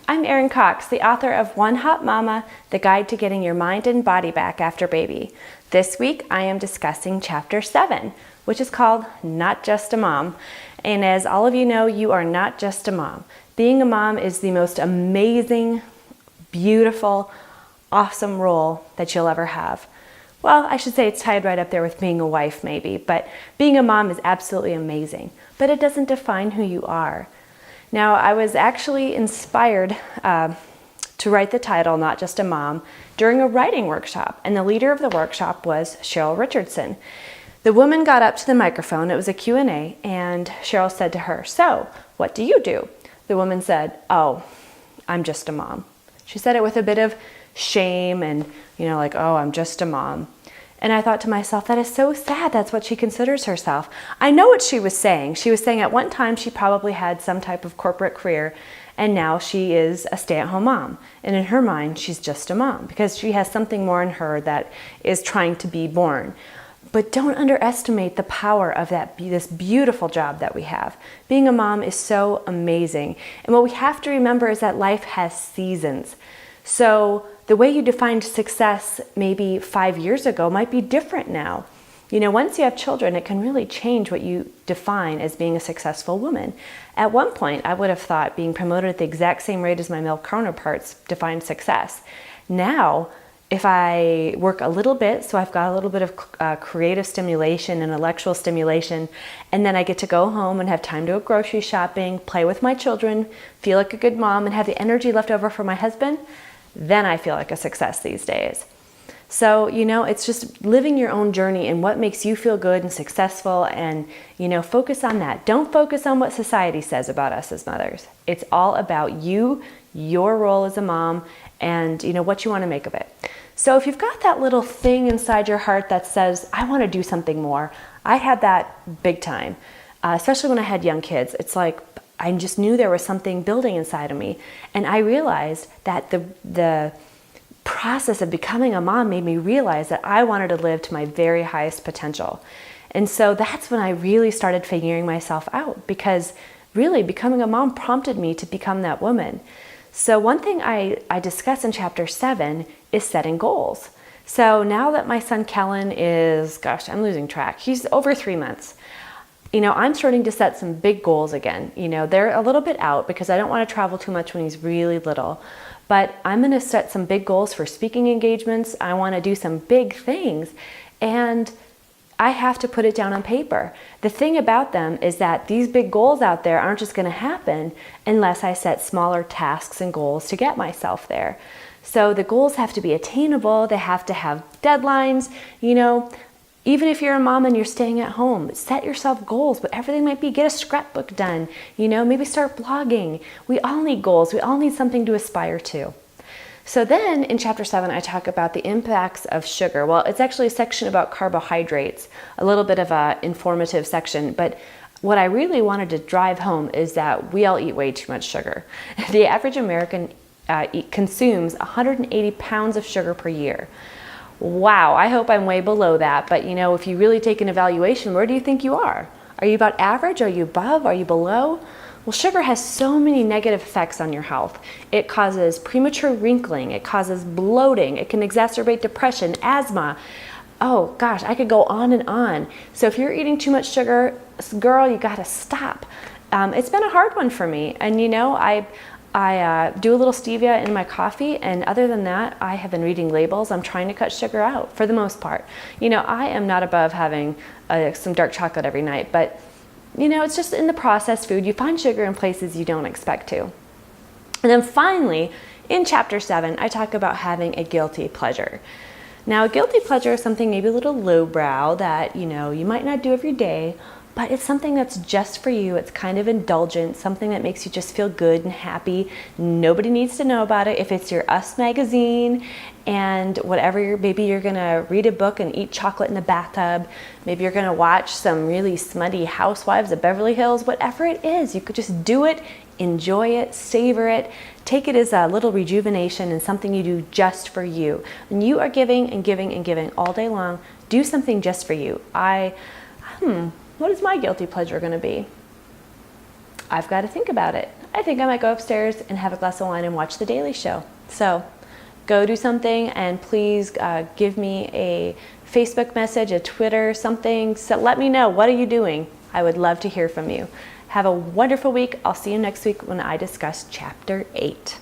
I'm Erin Cox, the author of One Hot Mama, The Guide to Getting Your Mind and Body Back After Baby. This week I am discussing Chapter 7, which is called Not Just a Mom. And as all of you know, you are not just a mom. Being a mom is the most amazing, beautiful, awesome role that you'll ever have. Well, I should say it's tied right up there with being a wife maybe, but being a mom is absolutely amazing. But it doesn't define who you are. Now, I was actually inspired to write the title, Not Just a Mom, during a writing workshop, and the leader of the workshop was Cheryl Richardson. The woman got up to the microphone, it was a Q&A, and Cheryl said to her, "So, what do you do?" The woman said, "Oh, I'm just a mom." She said it with a bit of shame and, like, "Oh, I'm just a mom." And I thought to myself, that is so sad. That's what she considers herself. I know what she was saying. She was saying at one time she probably had some type of corporate career, and now she is a stay-at-home mom. And in her mind, she's just a mom because she has something more in her that is trying to be born. But don't underestimate the power of this beautiful job that we have. Being a mom is so amazing. And what we have to remember is that life has seasons. So the way you defined success maybe 5 years ago might be different now. Once you have children, it can really change what you define as being a successful woman. At one point, I would have thought being promoted at the exact same rate as my male counterparts defined success. Now, if I work a little bit, so I've got a little bit of creative stimulation, intellectual stimulation, and then I get to go home and have time to go grocery shopping, play with my children, feel like a good mom, and have the energy left over for my husband, then I feel like a success these days. So, it's just living your own journey and what makes you feel good and successful and, focus on that. Don't focus on what society says about us as mothers. It's all about you, your role as a mom, and, what you want to make of it. So if you've got that little thing inside your heart that says, I want to do something more, I had that big time, especially when I had young kids. It's like, I just knew there was something building inside of me. And I realized that the process of becoming a mom made me realize that I wanted to live to my very highest potential. And so that's when I really started figuring myself out, because really becoming a mom prompted me to become that woman. So one thing I discuss in Chapter 7 is setting goals. So now that my son Kellen is, I'm losing track. He's over 3 months. I'm starting to set some big goals again. They're a little bit out because I don't want to travel too much when he's really little. But I'm going to set some big goals for speaking engagements. I want to do some big things. And I have to put it down on paper. The thing about them is that these big goals out there aren't just going to happen unless I set smaller tasks and goals to get myself there. So the goals have to be attainable. They have to have deadlines. Even if you're a mom and you're staying at home, set yourself goals, whatever they might be. Get a scrapbook done, maybe start blogging. We all need goals. We all need something to aspire to. So then in Chapter 7, I talk about the impacts of sugar. Well, it's actually a section about carbohydrates, a little bit of an informative section. But what I really wanted to drive home is that we all eat way too much sugar. The average American consumes 180 pounds of sugar per year. Wow, I hope I'm way below that. But if you really take an evaluation, where do you think you are? Are you about average? Are you above? Are you below? Well, sugar has so many negative effects on your health. It causes premature wrinkling. It causes bloating. It can exacerbate depression, asthma. Oh gosh, I could go on and on. So if you're eating too much sugar, girl, you gotta stop. It's been a hard one for me. And I do a little stevia in my coffee, and other than that, I have been reading labels. I'm trying to cut sugar out for the most part. I am not above having some dark chocolate every night, but it's just in the processed food. You find sugar in places you don't expect to. And then finally, in Chapter 7, I talk about having a guilty pleasure. Now, a guilty pleasure is something maybe a little lowbrow that, you might not do every day, but it's something that's just for you. It's kind of indulgent, something that makes you just feel good and happy. Nobody needs to know about it. If it's your Us magazine and whatever, maybe you're gonna read a book and eat chocolate in the bathtub. Maybe you're gonna watch some really smutty Housewives of Beverly Hills. Whatever it is, you could just do it, enjoy it, savor it, take it as a little rejuvenation and something you do just for you. When you are giving and giving and giving all day long, do something just for you. What is my guilty pleasure going to be? I've got to think about it. I think I might go upstairs and have a glass of wine and watch The Daily Show. So go do something, and please give me a Facebook message, a Twitter, something. So let me know, what are you doing? I would love to hear from you. Have a wonderful week. I'll see you next week when I discuss Chapter 8.